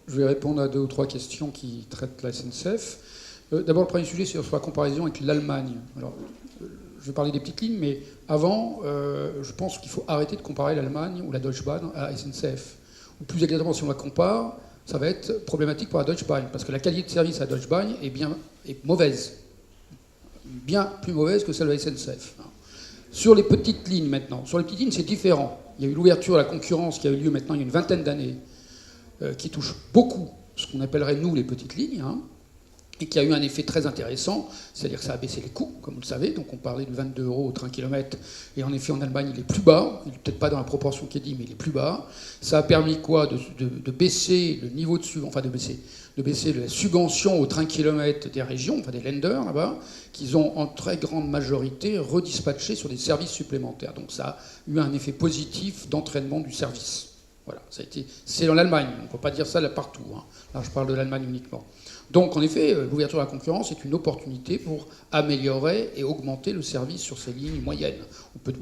je vais répondre à 2 ou 3 questions qui traitent la SNCF. D'abord, le premier sujet, c'est sur la comparaison avec l'Allemagne. Alors, je vais parler des petites lignes, mais avant, je pense qu'il faut arrêter de comparer l'Allemagne ou la Deutsche Bahn à la SNCF. Ou plus exactement, si on la compare, ça va être problématique pour la Deutsche Bahn, parce que la qualité de service à la Deutsche Bahn est mauvaise. Bien plus mauvaise que celle de la SNCF. Sur les petites lignes, maintenant. Sur les petites lignes, c'est différent. Il y a eu l'ouverture à la concurrence qui a eu lieu maintenant il y a une vingtaine d'années, qui touche beaucoup ce qu'on appellerait, nous, les petites lignes, et qui a eu un effet très intéressant, c'est-à-dire que ça a baissé les coûts, comme vous le savez, donc on parlait de 22 € au train-kilomètre, et en effet en Allemagne il est plus bas, il n'est peut-être pas dans la proportion qui est dit, mais il est plus bas. Ça a permis quoi de baisser le niveau de baisser la subvention au train-kilomètre des régions, enfin des Länder là-bas, qu'ils ont en très grande majorité redispatché sur des services supplémentaires. Donc ça a eu un effet positif d'entraînement du service. Voilà, c'est dans l'Allemagne, on ne peut pas dire ça là partout. Là je parle de l'Allemagne uniquement. Donc, en effet, l'ouverture à la concurrence est une opportunité pour améliorer et augmenter le service sur ces lignes moyennes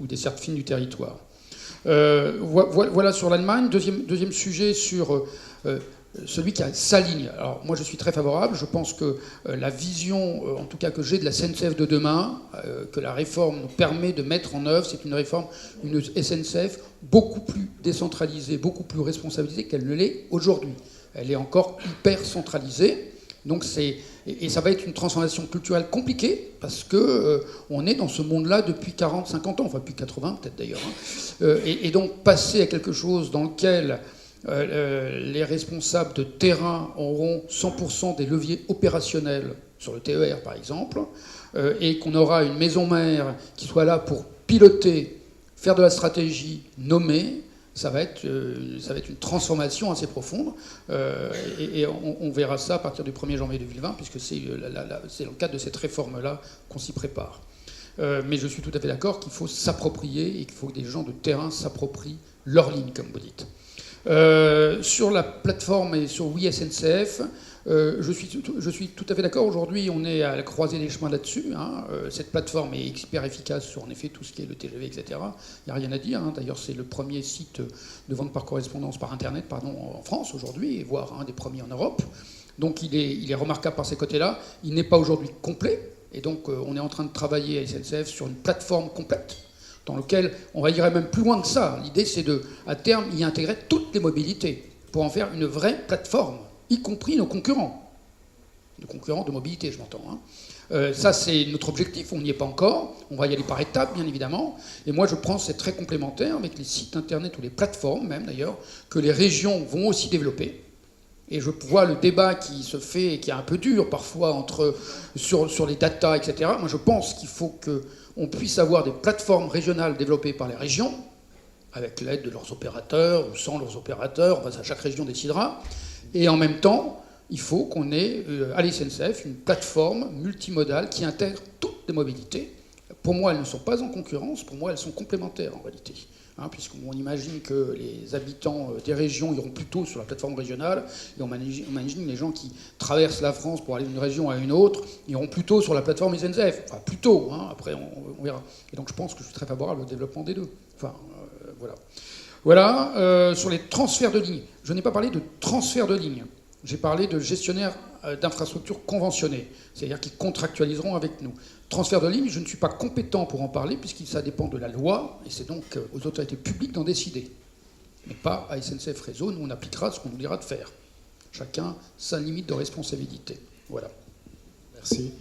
ou des certes fines du territoire. Voilà sur l'Allemagne. Deuxième sujet sur celui qui a sa ligne. Alors, moi, je suis très favorable. Je pense que la vision, en tout cas que j'ai de la SNCF de demain, que la réforme nous permet de mettre en œuvre, c'est une SNCF beaucoup plus décentralisée, beaucoup plus responsabilisée qu'elle ne l'est aujourd'hui. Elle est encore hyper centralisée. Donc et ça va être une transformation culturelle compliquée, parce qu'on est dans ce monde-là depuis 40, 50 ans, enfin depuis 80 peut-être d'ailleurs. Et donc passer à quelque chose dans lequel les responsables de terrain auront 100% des leviers opérationnels, sur le TER par exemple, et qu'on aura une maison mère qui soit là pour piloter, faire de la stratégie, nommer, ça va être une transformation assez profonde, et on verra ça à partir du 1er janvier 2020, puisque c'est dans le cadre de cette réforme-là qu'on s'y prépare. Mais je suis tout à fait d'accord qu'il faut s'approprier, et qu'il faut que des gens de terrain s'approprient leur ligne, comme vous dites. Sur la plateforme et sur Oui SNCF, je suis tout à fait d'accord. Aujourd'hui, on est à la croisée des chemins là-dessus. Cette plateforme est hyper efficace sur, en effet, tout ce qui est le TGV, etc. Il n'y a rien à dire. D'ailleurs, c'est le premier site de vente par correspondance par Internet en France aujourd'hui, voire un des premiers en Europe. Donc, il est remarquable par ces côtés-là. Il n'est pas aujourd'hui complet. Et donc, on est en train de travailler à SNCF sur une plateforme complète, dans lequel on va irait même plus loin que ça. L'idée, c'est à terme, y intégrer toutes les mobilités, pour en faire une vraie plateforme, y compris nos concurrents. Nos concurrents de mobilité, je m'entends. Ça, c'est notre objectif, on n'y est pas encore. On va y aller par étapes, bien évidemment. Et moi, je pense que c'est très complémentaire avec les sites Internet ou les plateformes, même d'ailleurs, que les régions vont aussi développer. Et je vois le débat qui se fait, et qui est un peu dur parfois, sur les data, etc. Moi, je pense qu'il faut qu'on puisse avoir des plateformes régionales développées par les régions, avec l'aide de leurs opérateurs ou sans leurs opérateurs, enfin, ça, chaque région décidera. Et en même temps, il faut qu'on ait à l'SNCF une plateforme multimodale qui intègre toutes les mobilités. Pour moi, elles ne sont pas en concurrence, pour moi, elles sont complémentaires en réalité. Puisqu'on imagine que les habitants des régions iront plutôt sur la plateforme régionale, et on imagine les gens qui traversent la France pour aller d'une région à une autre iront plutôt sur la plateforme SNCF. Enfin, plutôt, après on verra. Et donc je pense que je suis très favorable au développement des deux. Voilà. Voilà, sur les transferts de lignes. Je n'ai pas parlé de transfert de lignes. J'ai parlé de gestionnaires d'infrastructures conventionnés, c'est-à-dire qui contractualiseront avec nous. Transfert de ligne, je ne suis pas compétent pour en parler, puisque ça dépend de la loi, et c'est donc aux autorités publiques d'en décider. Mais pas à SNCF Réseau, nous on appliquera ce qu'on nous dira de faire. Chacun sa limite de responsabilité. Voilà. Merci.